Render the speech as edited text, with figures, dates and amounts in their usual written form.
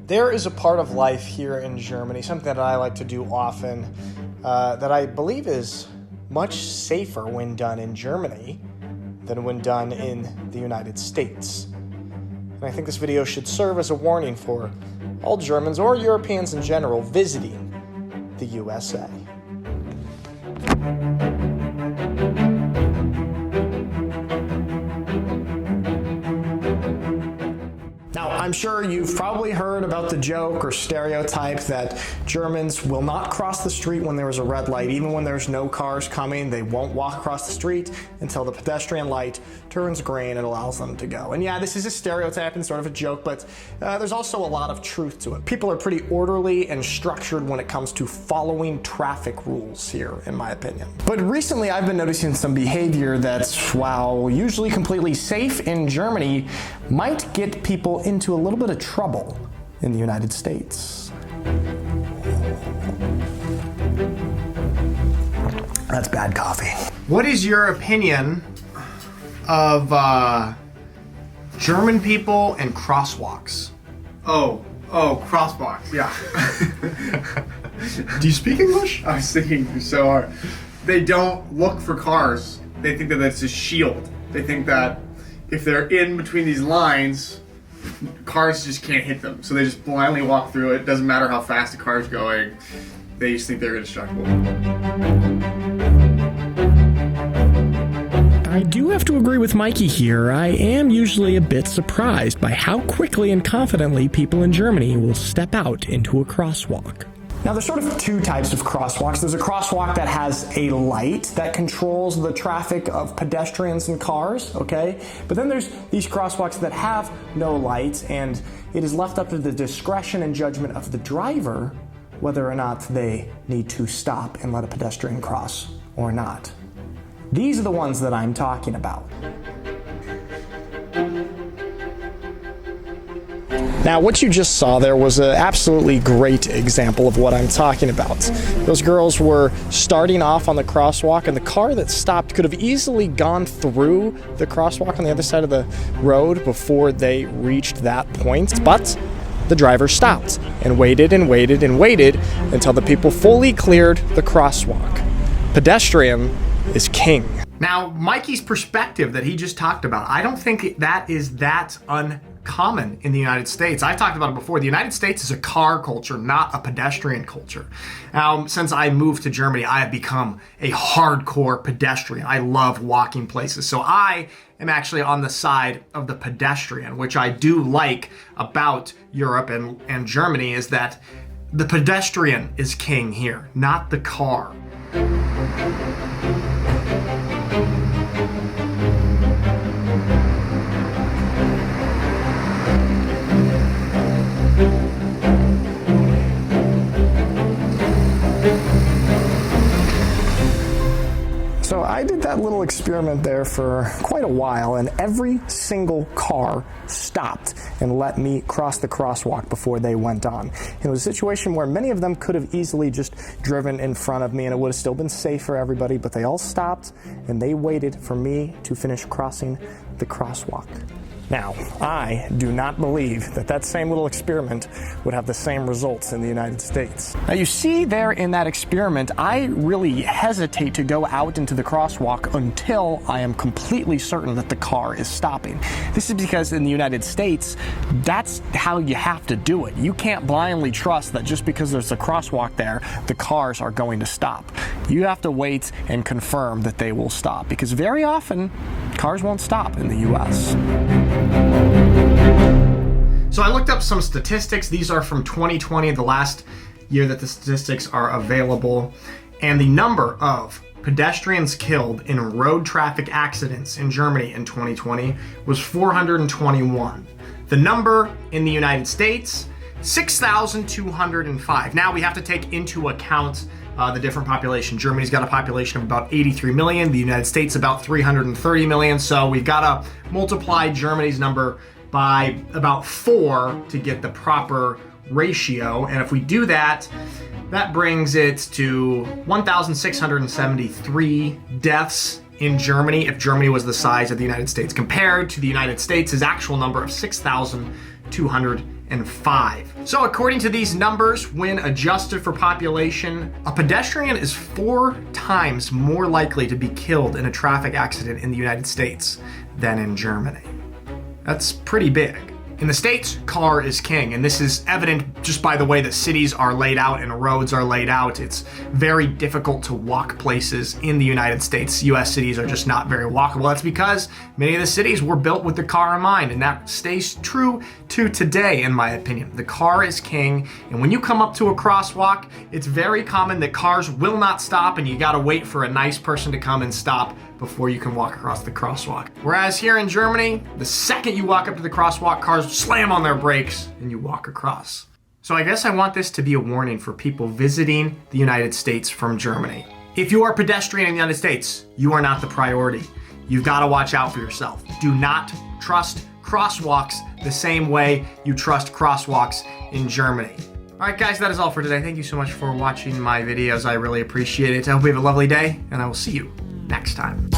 There is a part of life here in Germany, something that I like to do often, that I believe is much safer when done in Germany than when done in the United States. And I think this video should serve as a warning for all Germans or Europeans in general visiting the USA. Now, I'm sure you've probably heard about the joke or stereotype that Germans will not cross the street when there is a red light. Even when there's no cars coming, they won't walk across the street until the pedestrian light turns green and allows them to go. And yeah, this is a stereotype and sort of a joke, but there's also a lot of truth to it. People are pretty orderly and structured when it comes to following traffic rules here, in my opinion. But recently I've been noticing some behavior that's, while usually completely safe in Germany, might get people into a little bit of trouble in the United States. That's bad coffee. What is your opinion of German people and crosswalks? Oh, crosswalks, yeah. Do you speak English? I was thinking so hard. They don't look for cars. They think that that's a shield. They think that if they're in between these lines, cars just can't hit them. So they just blindly walk through it. Doesn't matter how fast the car's going. They just think they're indestructible. I do have to agree with Mikey here. I am usually a bit surprised by how quickly and confidently people in Germany will step out into a crosswalk. Now, there's sort of two types of crosswalks. There's a crosswalk that has a light that controls the traffic of pedestrians and cars, okay? But then there's these crosswalks that have no lights, and it is left up to the discretion and judgment of the driver whether or not they need to stop and let a pedestrian cross or not. These are the ones that I'm talking about. Now, what you just saw there was an absolutely great example of what I'm talking about. Those girls were starting off on the crosswalk, and the car that stopped could have easily gone through the crosswalk on the other side of the road before they reached that point, but the driver stopped and waited and waited and waited until the people fully cleared the crosswalk. Pedestrian is king. Now, Mikey's perspective that he just talked about, I don't think that is that uncommon in the United States. I've talked about it before. The United States is a car culture, not a pedestrian culture. Now, since I moved to Germany, I have become a hardcore pedestrian. I love walking places. So I am actually on the side of the pedestrian, which I do like about Europe and Germany, is that the pedestrian is king here, not the car. So I did that little experiment there for quite a while, and every single car stopped and let me cross the crosswalk before they went on. It was a situation where many of them could have easily just driven in front of me and it would have still been safe for everybody, but they all stopped and they waited for me to finish crossing the crosswalk. Now, I do not believe that that same little experiment would have the same results in the United States. Now, you see there in that experiment, I really hesitate to go out into the crosswalk until I am completely certain that the car is stopping. This is because in the United States, that's how you have to do it. You can't blindly trust that just because there's a crosswalk there, the cars are going to stop. You have to wait and confirm that they will stop, because very often, cars won't stop in the US. So I looked up some statistics. These are from 2020, the last year that the statistics are available. And the number of pedestrians killed in road traffic accidents in Germany in 2020 was 421. The number in the United States, 6,205. Now we have to take into account the different population. Germany's got a population of about 83 million, the United States about 330 million, so we've got to multiply Germany's number by about 4 to get the proper ratio, and if we do that, that brings it to 1,673 deaths in Germany if Germany was the size of the United States, compared to the United States' actual number of 6,205. 105. So according to these numbers, when adjusted for population, a pedestrian is 4 times more likely to be killed in a traffic accident in the United States than in Germany. That's pretty big. In the States, car is king, and this is evident just by the way that cities are laid out and roads are laid out. It's very difficult to walk places in the United States. US cities are just not very walkable. That's because many of the cities were built with the car in mind, and that stays true to today, in my opinion. The car is king, and when you come up to a crosswalk, it's very common that cars will not stop, and you gotta wait for a nice person to come and stop before you can walk across the crosswalk. Whereas here in Germany, the second you walk up to the crosswalk, cars slam on their brakes and you walk across. So I guess I want this to be a warning for people visiting the United States from Germany. If you are a pedestrian in the United States, you are not the priority. You've got to watch out for yourself. Do not trust crosswalks the same way you trust crosswalks in Germany. All right, guys, that is all for today. Thank you so much for watching my videos. I really appreciate it. I hope you have a lovely day, and I will see you next time.